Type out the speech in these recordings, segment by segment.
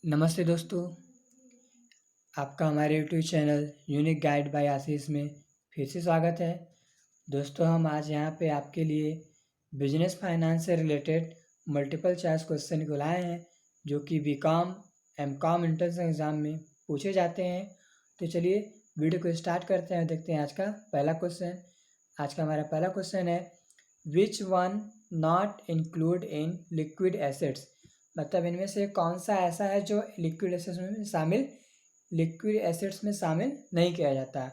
नमस्ते दोस्तों, आपका हमारे YouTube channel unique guide by Ashish में फिर से स्वागत है। दोस्तों, हम आज यहाँ पे आपके लिए बिजनेस फाइनेंस से रिलेटेड मल्टीपल चॉइस क्वेश्चन को लाए हैं, जो कि बीकॉम एमकॉम एंट्रेंस एग्ज़ाम में पूछे जाते हैं। तो चलिए वीडियो को स्टार्ट करते हैं और देखते हैं आज का पहला क्वेश्चन। आज का हमारा पहला क्वेश्चन है, which one not include in liquid assets. मतलब इनमें से कौन सा ऐसा है जो लिक्विड एसेट्स में शामिल नहीं किया जाता।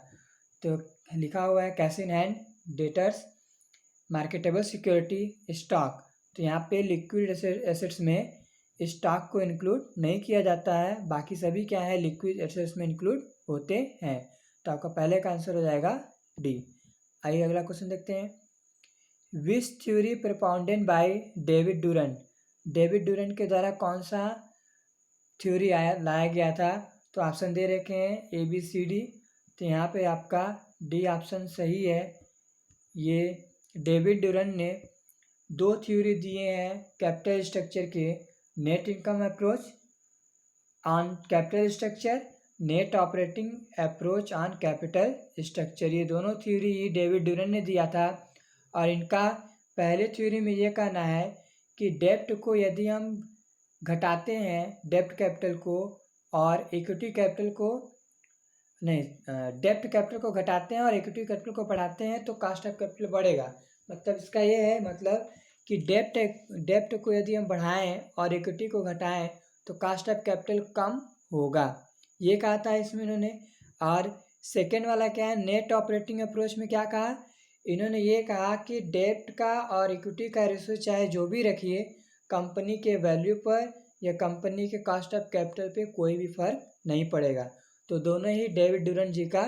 तो लिखा हुआ है cash in hand, debtors, marketable security, stock. तो यहाँ पे लिक्विड एसेट्स में स्टॉक को इंक्लूड नहीं किया जाता है, बाकी सभी क्या है लिक्विड एसेट्स में इंक्लूड होते हैं। तो आपका पहले का आंसर हो जाएगा डी। आइए अगला क्वेश्चन देखते हैं। विच theory propounded by David Durand. David Durand के द्वारा कौन सा थ्योरी लाया गया था। तो ऑप्शन दे रखे हैं ए बी सी डी। तो यहाँ पे आपका डी ऑप्शन सही है। ये डेविड डूरन ने दो थ्योरी दिए हैं कैपिटल स्ट्रक्चर के, net income approach on capital structure, net operating approach on capital structure. ये दोनों थ्योरी ही डेविड डूरन ने दिया था। और इनका पहले थ्योरी में ये कहना है कि डेप्ट को यदि हम घटाते हैं, डेप्ट कैपिटल को और इक्विटी कैपिटल को नहीं, डेप्ट कैपिटल को घटाते हैं और इक्विटी कैपिटल को बढ़ाते हैं तो कास्ट ऑफ कैपिटल बढ़ेगा। मतलब इसका ये है मतलब कि डेप्ट को यदि हम बढ़ाएं और इक्विटी को घटाएं तो कास्ट ऑफ कैपिटल कम होगा, ये कहा था इसमें इन्होंने। और सेकेंड वाला क्या है, नेट ऑपरेटिंग अप्रोच में क्या कहा, इन्होंने ये कहा कि डेप्ट का और इक्विटी का रेशो चाहे जो भी रखिए, कंपनी के वैल्यू पर या कंपनी के कास्ट ऑफ कैपिटल पे कोई भी फर्क नहीं पड़ेगा। तो दोनों ही डेविड डूरन जी का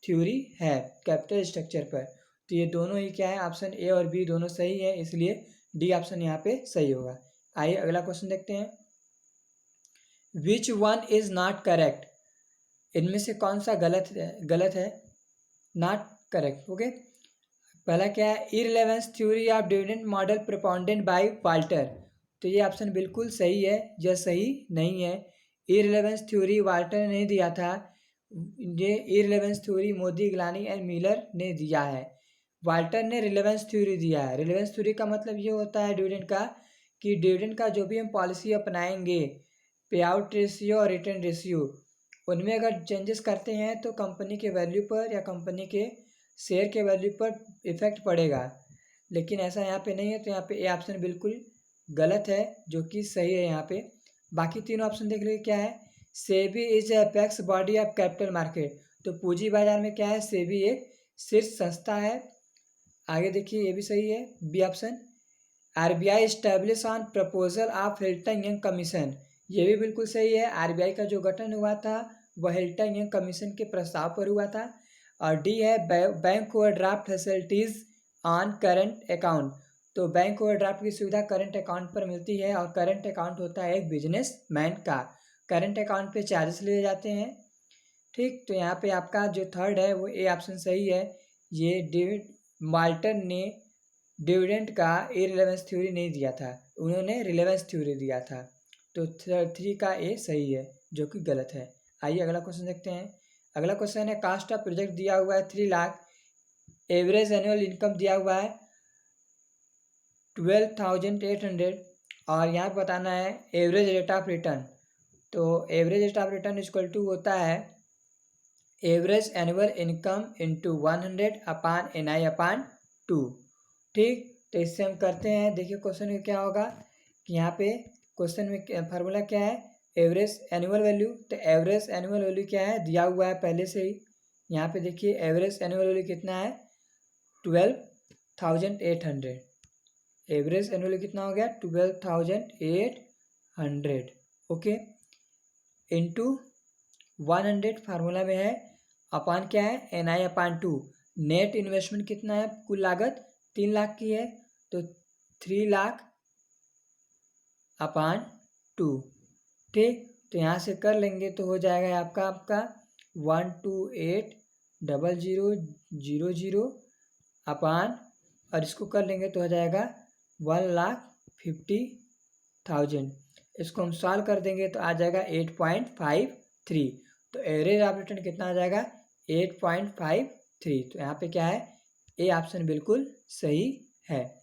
थ्योरी है कैपिटल स्ट्रक्चर पर। तो ये दोनों ही क्या है, ऑप्शन ए और बी दोनों सही है, इसलिए डी ऑप्शन यहाँ पे सही होगा। आइए अगला क्वेश्चन देखते हैं। Which one is not correct. इनमें से कौन सा गलत है, नॉट करेक्ट। ओके, पहला क्या है, irrelevance theory of dividend model propounded by Walter. तो ये ऑप्शन बिल्कुल सही है, यह सही नहीं है। इररिलेवेंस थ्योरी वाल्टर ने नहीं दिया था, ये irrelevance theory Modigliani and Miller ने दिया है। वाल्टर ने रिलेवेंस थ्योरी दिया है। रिलेवेंस थ्योरी का मतलब ये होता है डिविडेंड का, कि डिविडेंड का जो भी हम पॉलिसी अपनाएंगे, पे आउट रेशियो और रिटर्न रेशियो, उनमें अगर चेंजेस करते हैं तो कंपनी के वैल्यू पर या कंपनी के शेयर के वैल्यू पर इफेक्ट पड़ेगा। लेकिन ऐसा यहाँ पे नहीं है, तो यहाँ पे ए ऑप्शन बिल्कुल गलत है, जो कि सही है यहाँ पे। बाकी तीनों ऑप्शन देख लीजिए क्या है, SEBI is apex body of capital market. तो पूंजी बाजार में क्या है, सेबी एक शीर्ष संस्था है। आगे देखिए ये भी सही है, B option. RBI establish on proposal of Hilton Young commission, ये भी बिल्कुल सही है। आरबीआई का जो गठन हुआ था वह हिल्टन यंग कमीशन के प्रस्ताव पर हुआ था। और डी है bank overdraft facilities on current account. तो बैंक ओवरड्राफ्ट की सुविधा करंट अकाउंट पर मिलती है, और करंट अकाउंट होता है एक बिजनेस मैन का। करंट अकाउंट पे चार्जेस लिए जाते हैं। ठीक, तो यहाँ पे आपका जो थर्ड है वो ए ऑप्शन सही है। ये डेविड माल्टर ने डिविडेंड का इररिलेवेंस थ्योरी नहीं दिया था, उन्होंने रिलेवेंस थ्योरी दिया था। तो थ्री का ए सही है, जो कि गलत है। आइए अगला क्वेश्चन देखते हैं। अगला क्वेश्चन है, कास्ट ऑफ प्रोजेक्ट दिया हुआ है 3 लाख, एवरेज एनुअल इनकम दिया हुआ है 12,800, और यहाँ पे बताना है एवरेज रेट ऑफ रिटर्न। तो average rate of return equal to होता है average annual income into 100 upon NI upon 2। ठीक, तो इससे हम करते हैं, देखिए क्वेश्चन में क्या होगा कि यहाँ पे क्वेश्चन में फार्मूला क्या है, एवरेज एनुअल वैल्यू। तो एवरेज एनुअल वैल्यू क्या है, दिया हुआ है पहले से ही। यहाँ पे देखिए एवरेज एनुअल वैल्यू कितना है, 12,800। एवरेज एनुअल कितना हो गया, 12,800। ओके, इंटू 100 फार्मूला में है, अपान क्या है NI अपान 2। नेट इन्वेस्टमेंट कितना है, कुल लागत 3 लाख की है, तो 3 लाख अपान 2। ठीक, तो यहाँ से कर लेंगे तो हो जाएगा आपका 128,000 अपान, और इसको कर लेंगे तो हो जाएगा 1,50,000। इसको हम सॉल्व कर देंगे तो आ जाएगा 8.53। तो एवरेज ऑफ रिटर्न कितना आ जाएगा 8.53। तो यहाँ पे क्या है, ए ऑप्शन बिल्कुल सही है।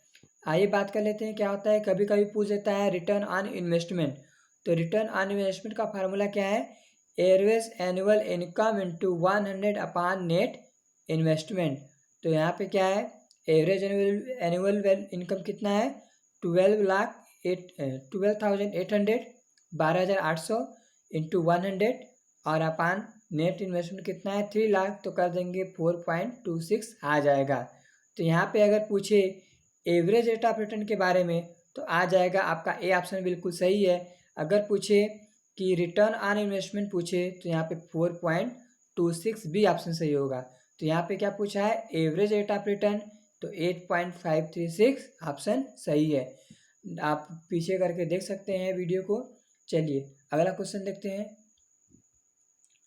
आइए बात कर लेते हैं क्या होता है, कभी कभी पूछ देता है रिटर्न ऑन इन्वेस्टमेंट। तो रिटर्न ऑन इन्वेस्टमेंट का फार्मूला क्या है, average annual income into 100 upon net investment. तो यहाँ पे क्या है, एवरेज एनुअल इनकम कितना है 12,800 12,800 इंटू 100 और अपान नेट इन्वेस्टमेंट कितना है 3 लाख, तो कर देंगे 4.26 आ जाएगा। तो यहाँ पे अगर पूछे एवरेज रेट ऑफ रिटर्न के बारे में तो आ जाएगा आपका ए ऑप्शन बिल्कुल सही है। अगर पूछे कि रिटर्न ऑन इन्वेस्टमेंट पूछे तो यहाँ पे 4.26 बी ऑप्शन सही होगा। तो यहाँ पे क्या पूछा है एवरेज रेट ऑफ रिटर्न, तो 8.536 ऑप्शन सही है। आप पीछे करके देख सकते हैं वीडियो को। चलिए अगला क्वेश्चन देखते हैं।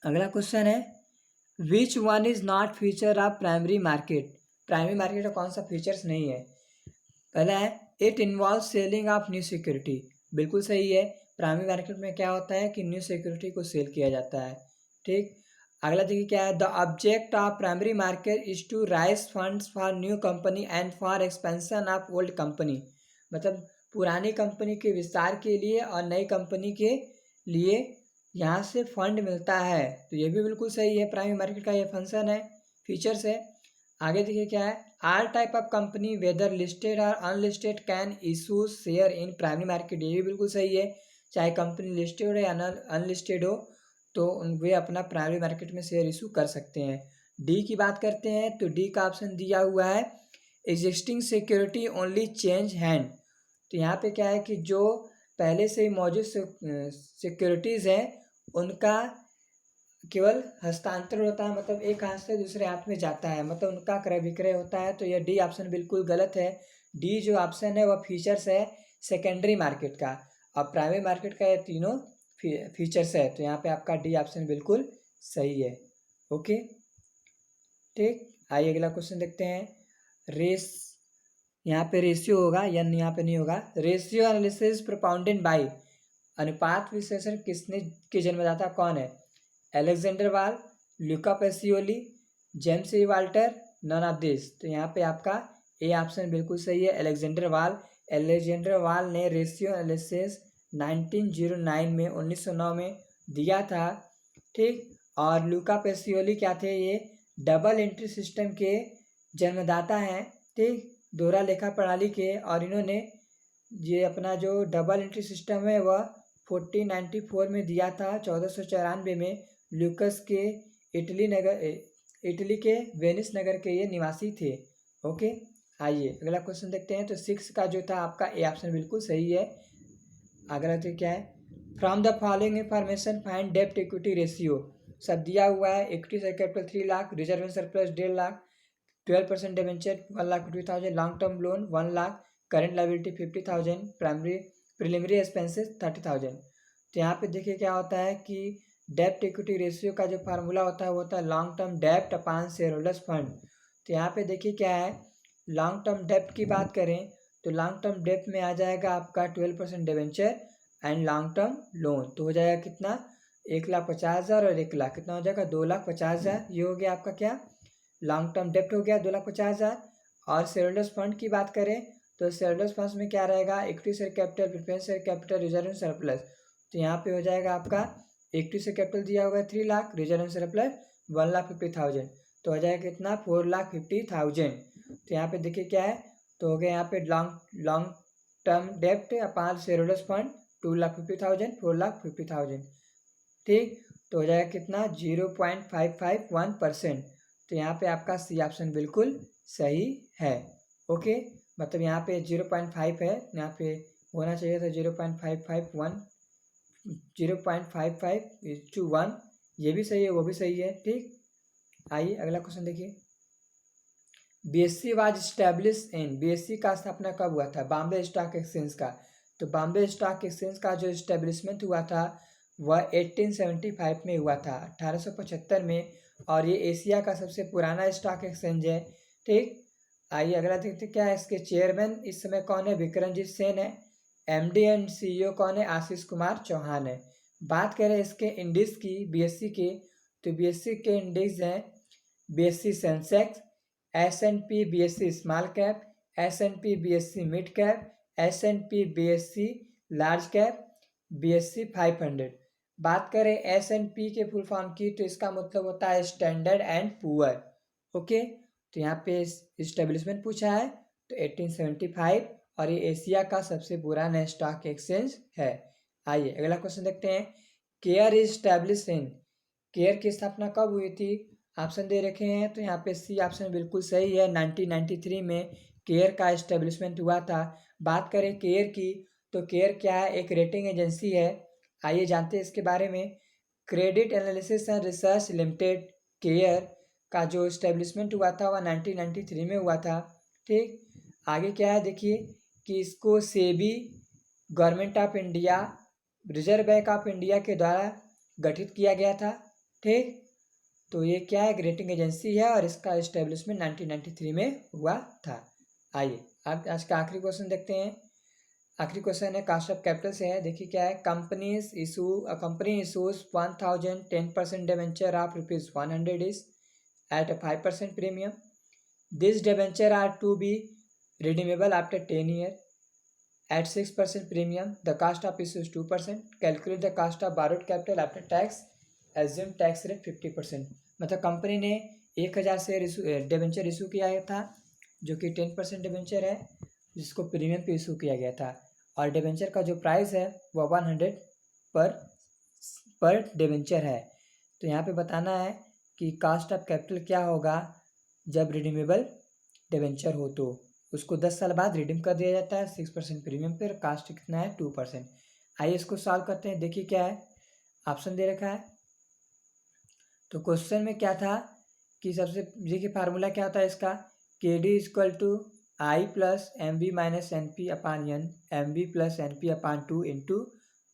अगला क्वेश्चन है which one is not feature of primary market. Primary market का कौन सा फीचर्स नहीं है। पहला है it involve selling of new security, बिल्कुल सही है। प्राइमरी मार्केट में क्या होता है कि न्यू सिक्योरिटी को सेल किया जाता है, ठीक। अगला देखिए क्या है, the object of primary market is to raise funds for new company and for expansion of old company. मतलब पुरानी कंपनी के विस्तार के लिए और नई कंपनी के लिए यहाँ से फंड मिलता है। तो ये भी बिल्कुल सही है, प्राइमरी मार्केट का ये फंक्शन है, फीचर्स है। आगे देखिए क्या है, all type of company whether listed और unlisted can issue share in primary market, ये भी बिल्कुल सही है। चाहे कंपनी लिस्टेड हो या अनलिस्टेड हो तो वे अपना प्राइमरी मार्केट में शेयर इशू कर सकते हैं। डी की बात करते हैं तो डी का ऑप्शन दिया हुआ है existing security only change hand. तो यहाँ पे क्या है कि जो पहले से ही मौजूद सिक्योरिटीज़ हैं उनका केवल हस्तांतरण होता है, मतलब एक हाथ से दूसरे हाथ में जाता है, मतलब उनका क्रय विक्रय होता है। तो यह डी ऑप्शन बिल्कुल गलत है। डी जो ऑप्शन है वह फीचर्स है सेकेंडरी मार्केट का, और प्राइमरी मार्केट का ये तीनों फीचर्स है। तो यहाँ पे आपका डी ऑप्शन बिल्कुल सही है। ओके ठीक, आइए अगला क्वेश्चन देखते हैं। रेस, यहाँ पे रेशियो होगा या यहाँ पे नहीं होगा। रेशियो एनालिसिस प्रोपाउंडेड बाय, अनुपात विश्लेषण किसने के जन्मदाता कौन है, Alexander Wall, Luca Pacioli, James E Walter, none of this. तो यहाँ पे आपका ए ऑप्शन बिल्कुल सही है, एलेक्जेंडर वाल। एलेक्जेंडर वाल ने रेशियो एनालिसिस 1909 में 1909 में दिया था, ठीक। और ल्यूका पेसियोली क्या थे, ये डबल एंट्री सिस्टम के जन्मदाता हैं, ठीक, दोहरा लेखा प्रणाली के। और इन्होंने ये अपना जो डबल एंट्री सिस्टम है वह 1494 में दिया था, 1494 में। ल्यूकस के इटली के वेनिस नगर के ये निवासी थे। ओके आइए अगला क्वेश्चन देखते हैं। तो 6 का जो था आपका ए ऑप्शन बिल्कुल सही है। अगला तो क्या है, from the following information find डेप्ट इक्विटी रेशियो। सब दिया हुआ है, equity share capital 3 lakh, reserve and surplus 1.5 lakh, 12% debenture 1,50,000, long term loan 1 lakh, current liability 50,000, primary preliminary expenses 30,000। तो यहाँ पे देखिए क्या होता है कि डेप्ट इक्विटी रेशियो का जो फार्मूला होता है वो होता है लॉन्ग टर्म डेप्ट अपॉन शेयर होल्डर्स फंड। तो यहाँ पे देखिए क्या है, लॉन्ग टर्म डेप्ट की बात करें तो लॉन्ग टर्म डेप्ट में आ जाएगा आपका 12% debenture and long term loan. तो हो जाएगा कितना 1,50,000 और 1 लाख, कितना हो जाएगा 2,50,000। ये हो गया आपका क्या, लॉन्ग टर्म डेप्ट हो गया 2,50,000। और शेयर होल्डर्स फंड की बात करें तो शेयर होल्डर्स फंड में क्या रहेगा, equity share capital, preference share capital, reserve and surplus. तो यहाँ पे हो जाएगा आपका इक्विटी शेयर कैपिटल दिया हुआ है 3 लाख, रिजर्व एंड सरप्लस 1,50,000। तो हो जाएगा कितना 4,50,000। तो यहाँ पे देखिए क्या है, तो हो गया यहाँ पे लॉन्ग टर्म डेप्ट अपॉन शेयर होल्डर्स फंड 2,50,000 4,50,000, ठीक। तो हो जाएगा कितना 0.551%। तो यहाँ पे आपका सी ऑप्शन बिल्कुल सही है। ओके मतलब यहाँ पे 0.5 है, यहाँ पे होना चाहिए था 0.551, 0.55:1, ये भी सही है वो भी सही है, ठीक। आइए अगला क्वेश्चन देखिए। BSc was establish in, BSc का स्थापना कब हुआ था, बॉम्बे स्टॉक एक्सचेंज का। तो बॉम्बे स्टॉक एक्सचेंज का जो इस्टेब्लिशमेंट हुआ था वह 1875 में हुआ था, 1875 में। और ये एशिया का सबसे पुराना स्टॉक एक्सचेंज है, ठीक। आइए अगला देखते क्या है, इसके चेयरमैन इस समय कौन है, विक्रमजीत सेन है। एमडी एंड सीईओ कौन है? आशीष कुमार चौहान है। बात करें इसके इंडेक्स की बीएससी के, तो बीएससी के इंडेक्स हैं BSc Sensex, S&P BSc small cap, S&P BSc mid cap, S&P BSc large cap, BSc 500। बात करें एसएनपी के फुल फॉर्म की, तो इसका मतलब होता है स्टैंडर्ड एंड पुअर। ओके, तो यहाँ पे इस्टेब्लिशमेंट पूछा है, तो 1875, और ये एशिया का सबसे पुराना स्टॉक एक्सचेंज है। आइए अगला क्वेश्चन देखते हैं। Care is establish in, care की स्थापना कब हुई थी? ऑप्शन दे रखे हैं, तो यहाँ पे सी ऑप्शन बिल्कुल सही है। 1993 में केयर का इस्टेब्लिशमेंट हुआ था। बात करें केयर की, तो केयर क्या है? एक रेटिंग एजेंसी है। आइए जानते हैं इसके बारे में। Credit analysis and research limited care का जो इस्टेब्लिशमेंट हुआ था वह 1993 में हुआ था। ठीक, आगे क्या है देखिए कि इसको SEBI, government of India, reserve bank of India के द्वारा गठित किया गया था। ठीक, तो ये क्या है? एक रेटिंग एजेंसी है और इसका इस्टेब्लिशमेंट 1993 में हुआ था। आइए अब आज का आखिरी क्वेश्चन देखते हैं। आखिरी क्वेश्चन है कास्ट ऑफ कैपिटल से है। देखिए क्या है, company issues 1000 10% debenture of ₹100 is at 5% premium. This debenture are to be redeemable after 10 years at 6% premium. The cost of issue is 2%. Calculate the cost of borrowed capital after tax. Assume tax rate 50%. मतलब company ने 1000 share debenture issue किया था, जो कि 10% debenture है, जिसको premium पे issue किया गया था, और डिबेंचर का जो प्राइस है वह 100 पर डिबेंचर है। तो यहाँ पे बताना है कि कास्ट ऑफ कैपिटल क्या होगा जब रिडीमेबल डिबेंचर हो, तो उसको 10 साल बाद रिडीम कर दिया जाता है 6% प्रीमियम पर। कास्ट कितना है? 2%। आइए इसको सॉल्व करते हैं। देखिए क्या है, ऑप्शन दे रखा है। तो क्वेश्चन में क्या था कि सबसे देखिए फार्मूला क्या होता है इसका, K D is equal to I plus M B minus N P upon N, M B plus N P upon 2 into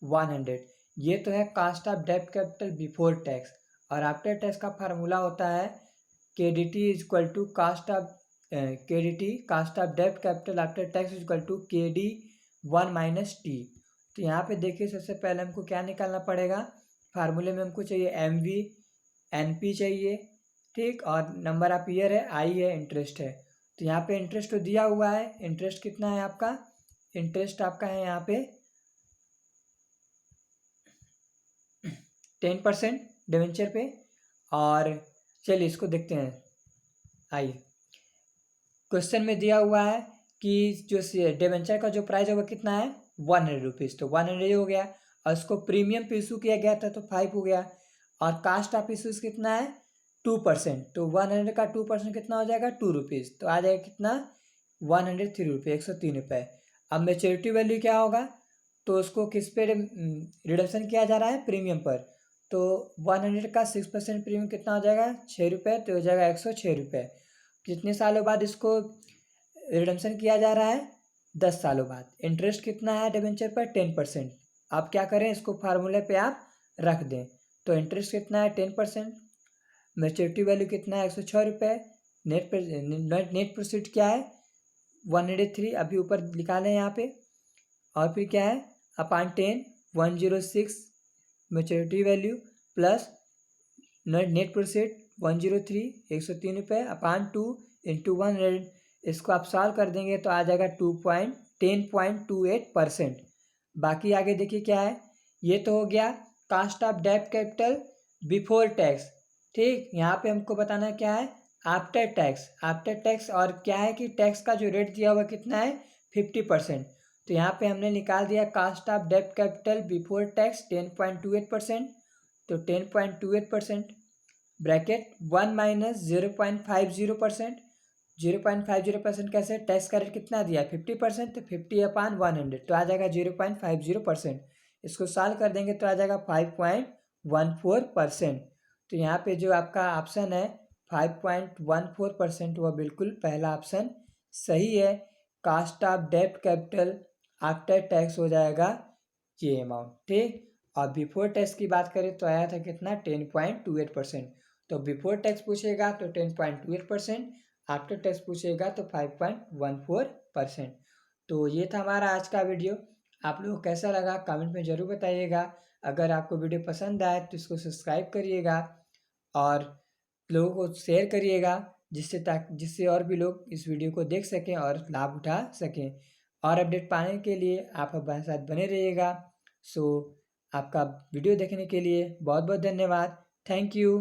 100। ये तो है कास्ट ऑफ डेब्ट कैपिटल बिफोर टैक्स, और आफ्टर टैक्स का फार्मूला होता है K D T is equal to cost of डेब्ट capital after tax equal to K D 1 minus T. तो यहाँ पे देखिए सबसे पहले हमको क्या निकालना पड़ेगा, फार्मूले में हमको चाहिए एम वी, एन पी चाहिए, ठीक, और नंबर ऑफ ईयर है, आई है, इंटरेस्ट है। तो यहाँ पे इंटरेस्ट तो दिया हुआ है, इंटरेस्ट कितना है आपका? इंटरेस्ट आपका है यहाँ पे 10% डिवेंचर पे। और चलिए इसको देखते हैं। आइए क्वेश्चन में दिया हुआ है कि जो डिबेंचर का जो प्राइस है वो कितना है? 100 रुपीज़। तो 100 हो गया, और उसको प्रीमियम पे इशू किया गया था तो 5 हो गया, और कास्ट ऑफ इशूज कितना है? 2%। तो 100 का 2% कितना हो जाएगा? 2 रुपीज़। तो आ जाएगा कितना? 103 रुपये, 103 रुपये। अब मेच्योरिटी वैल्यू क्या होगा? तो उसको किस पे रिडक्शन किया जा रहा है? प्रीमियम पर। तो 100 का 6% प्रीमियम कितना हो जाएगा? 6 रुपये, तो हो जाएगा 106 रुपये। कितने सालों बाद इसको रिडम्पशन किया जा रहा है? 10 सालों बाद। इंटरेस्ट कितना है डिबेंचर पर? 10%। आप क्या करें, इसको फार्मूले पे आप रख दें। तो इंटरेस्ट कितना है? 10%। मेच्योरिटी वैल्यू कितना है? 106 रुपये। नेट प्रोसीड क्या है? 103 अभी ऊपर निकालें यहाँ पे, और फिर क्या है? अपान 10, 106 maturity value plus net proceed 103, 103 रुपये अपान 2 इंटू 100। इसको आप सॉल्व कर देंगे तो आ जाएगा 10.28%। बाकी आगे देखिए क्या है, ये तो हो गया कास्ट ऑफ डेब्ट कैपिटल बिफोर टैक्स। ठीक, यहाँ पे हमको बताना क्या है? After tax. आफ्टर टैक्स, और क्या है कि टैक्स का जो रेट दिया हुआ कितना है? 50%। तो यहाँ पे हमने निकाल दिया कास्ट ऑफ डेब्ट कैपिटल बिफोर टैक्स 10.28%। तो 10.28% ब्रैकेट 1 माइनस 0.50%। 0.50% कैसे? टैक्स का रेट कितना दिया है? 50%। तो 50/100 तो आ जाएगा 0.50%। इसको सॉल्व कर देंगे तो आ जाएगा 5.14%। तो यहाँ पे जो आपका ऑप्शन है 5.14%, वह बिल्कुल पहला ऑप्शन सही है। कास्ट ऑफ डेब्ट कैपिटल आफ्टर टैक्स हो जाएगा ये अमाउंट। ठीक, और बिफोर टैक्स की बात करें तो आया था कितना? 10.28%। तो बिफोर टैक्स पूछेगा तो 10.28%, आफ्टर टैक्स पूछेगा तो 5.14%। तो ये था हमारा आज का वीडियो। आप लोगों को कैसा लगा कमेंट में ज़रूर बताइएगा। अगर आपको वीडियो पसंद आए तो इसको सब्सक्राइब करिएगा और लोगों को शेयर करिएगा, जिससे और भी लोग इस वीडियो को देख सकें और लाभ उठा सकें। और अपडेट पाने के लिए आप हमारे साथ बने रहिएगा। सो आपका वीडियो देखने के लिए बहुत बहुत धन्यवाद। Thank you.